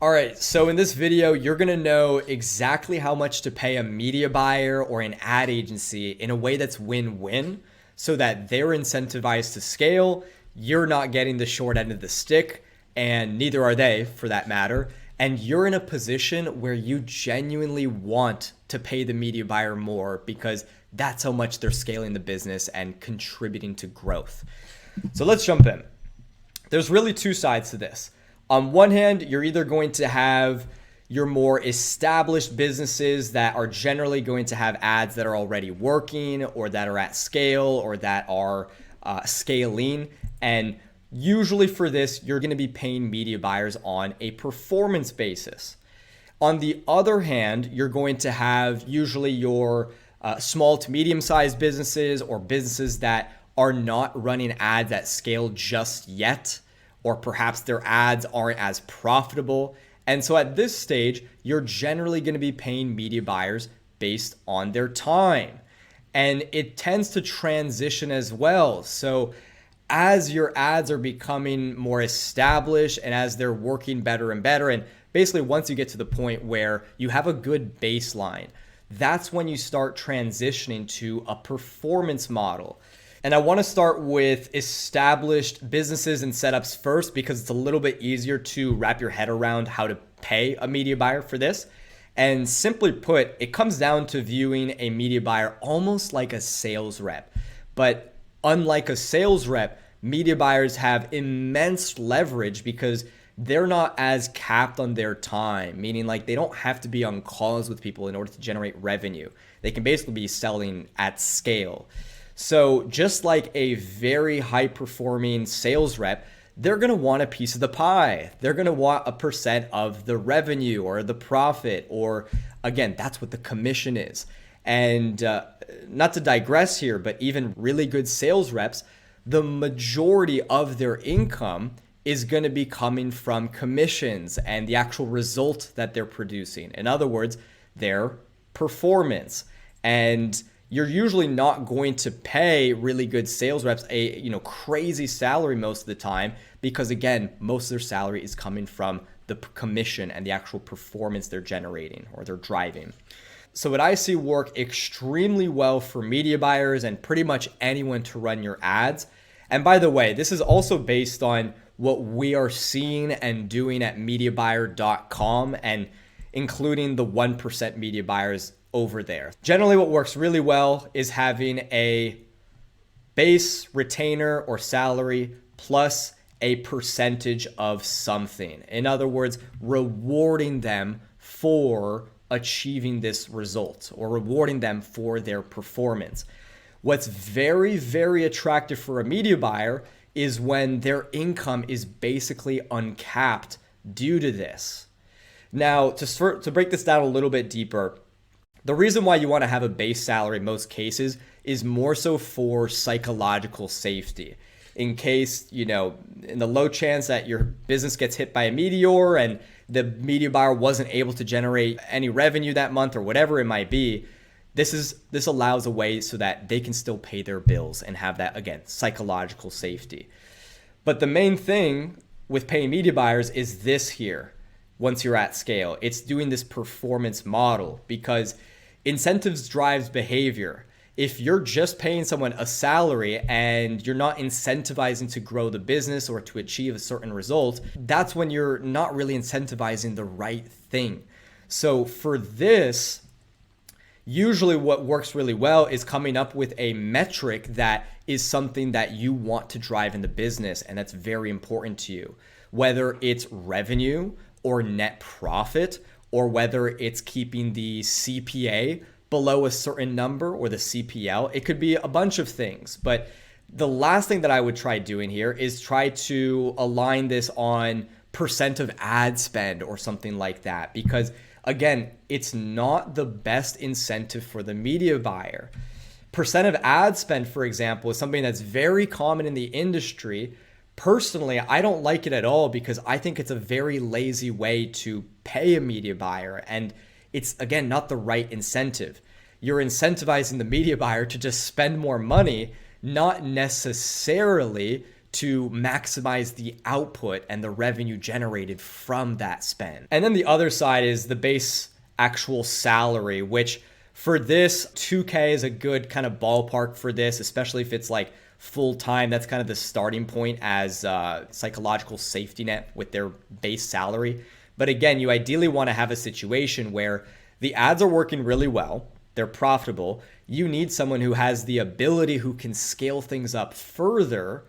All right, so in this video, you're gonna know exactly how much to pay a media buyer or an ad agency in a way that's win-win so that they're incentivized to scale, you're not getting the short end of the stick, and neither are they for that matter. And you're in a position where you genuinely want to pay the media buyer more because that's how much they're scaling the business and contributing to growth. So let's jump in. There's really two sides to this. On one hand, you're either going to have your more established businesses that are generally going to have ads that are already working or that are at scale or that are scaling. And usually for this, you're going to be paying media buyers on a performance basis. On the other hand, you're going to have usually your small to medium-sized businesses or businesses that are not running ads at scale just yet, or perhaps their ads aren't as profitable. And so at this stage, you're generally going to be paying media buyers based on their time. And it tends to transition as well. So as your ads are becoming more established and as they're working better and better, and basically once you get to the point where you have a good baseline, that's when you start transitioning to a performance model. And I want to start with established businesses and setups first because it's a little bit easier to wrap your head around how to pay a media buyer for this. And simply put, it comes down to viewing a media buyer almost like a sales rep. But unlike a sales rep, media buyers have immense leverage because they're not as capped on their time, meaning like they don't have to be on calls with people in order to generate revenue. They can basically be selling at scale. So just like a very high performing sales rep, they're going to want a piece of the pie. They're going to want a percent of the revenue or the profit, or again, that's what the commission is. And not to digress here, but even really good sales reps, the majority of their income is going to be coming from commissions and the actual result that they're producing. In other words, their performance. And you're usually not going to pay really good sales reps a crazy salary most of the time because, again, most of their salary is coming from the commission and the actual performance they're generating or they're driving. So what I see work extremely well for media buyers and pretty much anyone to run your ads. And by the way, this is also based on what we are seeing and doing at MediaBuyer.com and including the 1% media buyers over there. Generally, what works really well is having a base retainer or salary plus a percentage of something. In other words, rewarding them for achieving this result or rewarding them for their performance. What's very, very attractive for a media buyer is when their income is basically uncapped due to this. Now, to break this down a little bit deeper, the reason why you want to have a base salary in most cases is more so for psychological safety. In case, in the low chance that your business gets hit by a meteor and the media buyer wasn't able to generate any revenue that month or whatever it might be, this allows a way so that they can still pay their bills and have that, again, psychological safety. But the main thing with paying media buyers is this here. Once you're at scale, it's doing this performance model because incentives drives behavior. If you're just paying someone a salary and you're not incentivizing to grow the business or to achieve a certain result, that's when you're not really incentivizing the right thing. So for this, usually what works really well is coming up with a metric that is something that you want to drive in the business and that's very important to you, whether it's revenue or net profit, or whether it's keeping the CPA below a certain number or the CPL. It could be a bunch of things, but the last thing that I would try doing here is try to align this on percent of ad spend or something like that, because again, it's not the best incentive for the media buyer. Percent of ad spend, for example, is something that's very common in the industry. Personally, I don't like it at all because I think it's a very lazy way to pay a media buyer. And it's, again, not the right incentive. You're incentivizing the media buyer to just spend more money, not necessarily to maximize the output and the revenue generated from that spend. And then the other side is the base actual salary, which for this, 2K is a good kind of ballpark for this, especially if it's like full time. That's kind of the starting point as a psychological safety net with their base salary. But again, you ideally want to have a situation where the ads are working really well, they're profitable. You need someone who has the ability, who can scale things up further.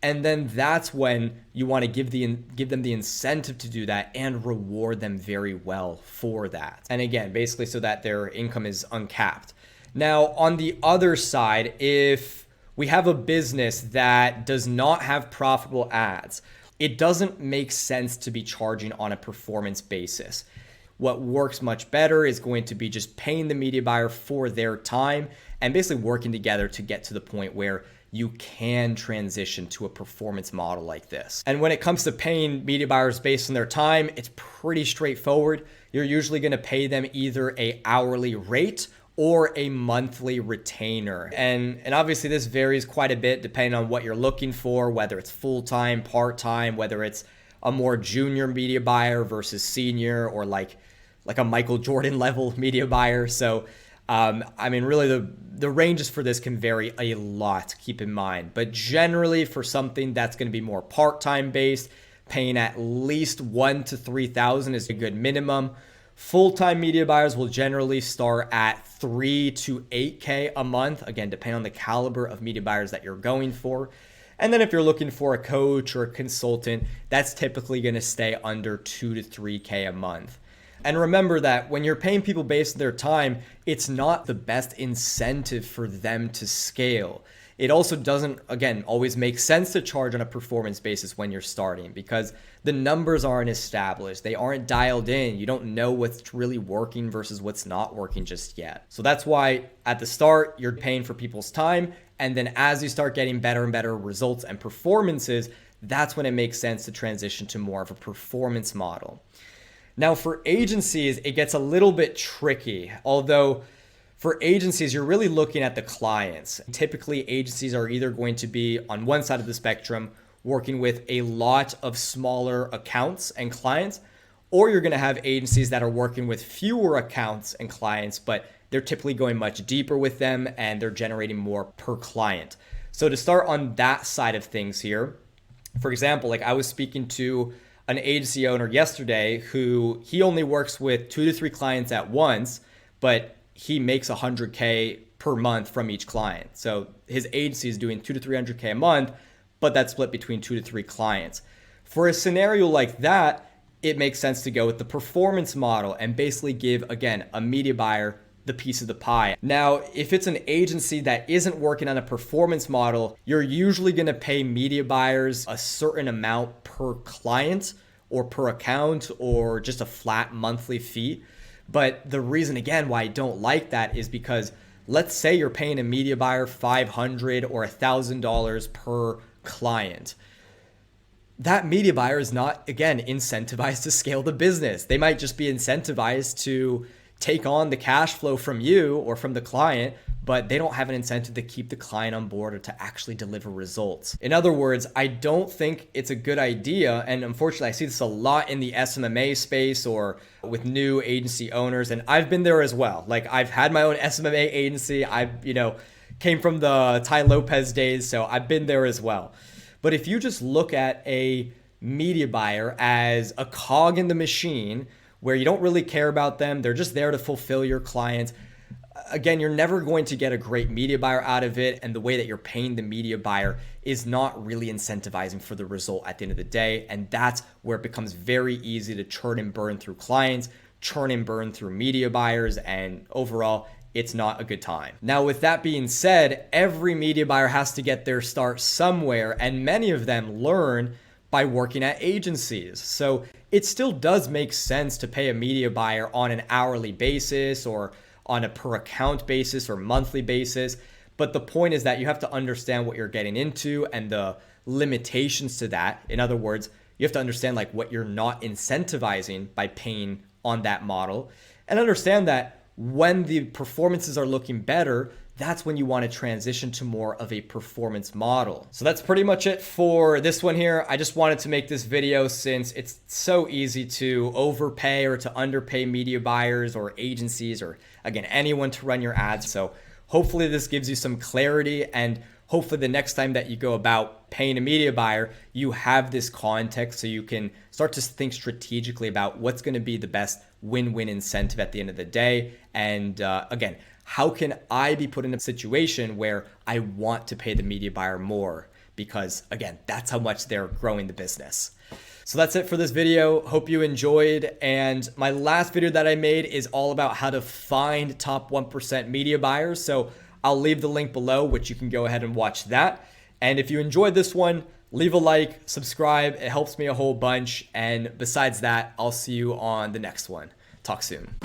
And then that's when you want to give them the incentive to do that and reward them very well for that. And again, basically so that their income is uncapped. Now, on the other side, if we have a business that does not have profitable ads, it doesn't make sense to be charging on a performance basis. What works much better is going to be just paying the media buyer for their time and basically working together to get to the point where you can transition to a performance model like this. And when it comes to paying media buyers based on their time, it's pretty straightforward. You're usually going to pay them either an hourly rate or a monthly retainer. And obviously this varies quite a bit depending on what you're looking for, whether it's full-time, part-time, whether it's a more junior media buyer versus senior, or like a Michael Jordan level media buyer. So really the ranges for this can vary a lot, keep in mind. But generally for something that's going to be more part-time based, paying at least $1,000 to $3,000 is a good minimum. Full-time media buyers will generally start at $3,000 to $8,000 a month, again, depending on the caliber of media buyers that you're going for. And then if you're looking for a coach or a consultant, that's typically going to stay under $2,000 to $3,000 a month. And remember that when you're paying people based on their time, it's not the best incentive for them to scale. It also doesn't, again, always make sense to charge on a performance basis when you're starting because the numbers aren't established. They aren't dialed in. You don't know what's really working versus what's not working just yet. So that's why at the start, you're paying for people's time. And then as you start getting better and better results and performances, that's when it makes sense to transition to more of a performance model. Now for agencies, it gets a little bit tricky, although for agencies, you're really looking at the clients. Typically, agencies are either going to be on one side of the spectrum, working with a lot of smaller accounts and clients, or you're going to have agencies that are working with fewer accounts and clients, but they're typically going much deeper with them and they're generating more per client. So to start on that side of things here, for example, like I was speaking to an agency owner yesterday who he only works with 2 to 3 clients at once, but he makes $100K per month from each client. So his agency is doing $200 to $300K a month, but that's split between 2 to 3 clients. For a scenario like that, it makes sense to go with the performance model and basically give, again, a media buyer the piece of the pie. Now, if it's an agency that isn't working on a performance model, you're usually going to pay media buyers a certain amount per client or per account or just a flat monthly fee. But the reason, again, why I don't like that is because let's say you're paying a media buyer $500 or $1,000 per client. That media buyer is not, again, incentivized to scale the business. They might just be incentivized to take on the cash flow from you or from the client, but they don't have an incentive to keep the client on board or to actually deliver results. In other words, I don't think it's a good idea. And unfortunately, I see this a lot in the SMMA space or with new agency owners. And I've been there as well. Like I've had my own SMMA agency. I, came from the Tai Lopez days. So I've been there as well. But if you just look at a media buyer as a cog in the machine where you don't really care about them, they're just there to fulfill your clients, again, you're never going to get a great media buyer out of it. And the way that you're paying the media buyer is not really incentivizing for the result at the end of the day. And that's where it becomes very easy to churn and burn through clients, churn and burn through media buyers, and overall, it's not a good time. Now, with that being said, every media buyer has to get their start somewhere, and many of them learn by working at agencies. So it still does make sense to pay a media buyer on an hourly basis or on a per account basis or monthly basis. But the point is that you have to understand what you're getting into and the limitations to that. In other words, you have to understand like what you're not incentivizing by paying on that model, and understand that when the performances are looking better, that's when you want to transition to more of a performance model. So that's pretty much it for this one here. I just wanted to make this video since it's so easy to overpay or to underpay media buyers or agencies or, again, anyone to run your ads. So hopefully this gives you some clarity, and hopefully the next time that you go about paying a media buyer, you have this context so you can start to think strategically about what's going to be the best win-win incentive at the end of the day. And again, how can I be put in a situation where I want to pay the media buyer more? Because again, that's how much they're growing the business. So that's it for this video. Hope you enjoyed. And my last video that I made is all about how to find top 1% media buyers. So I'll leave the link below, which you can go ahead and watch that. And if you enjoyed this one, leave a like, subscribe. It helps me a whole bunch. And besides that, I'll see you on the next one. Talk soon.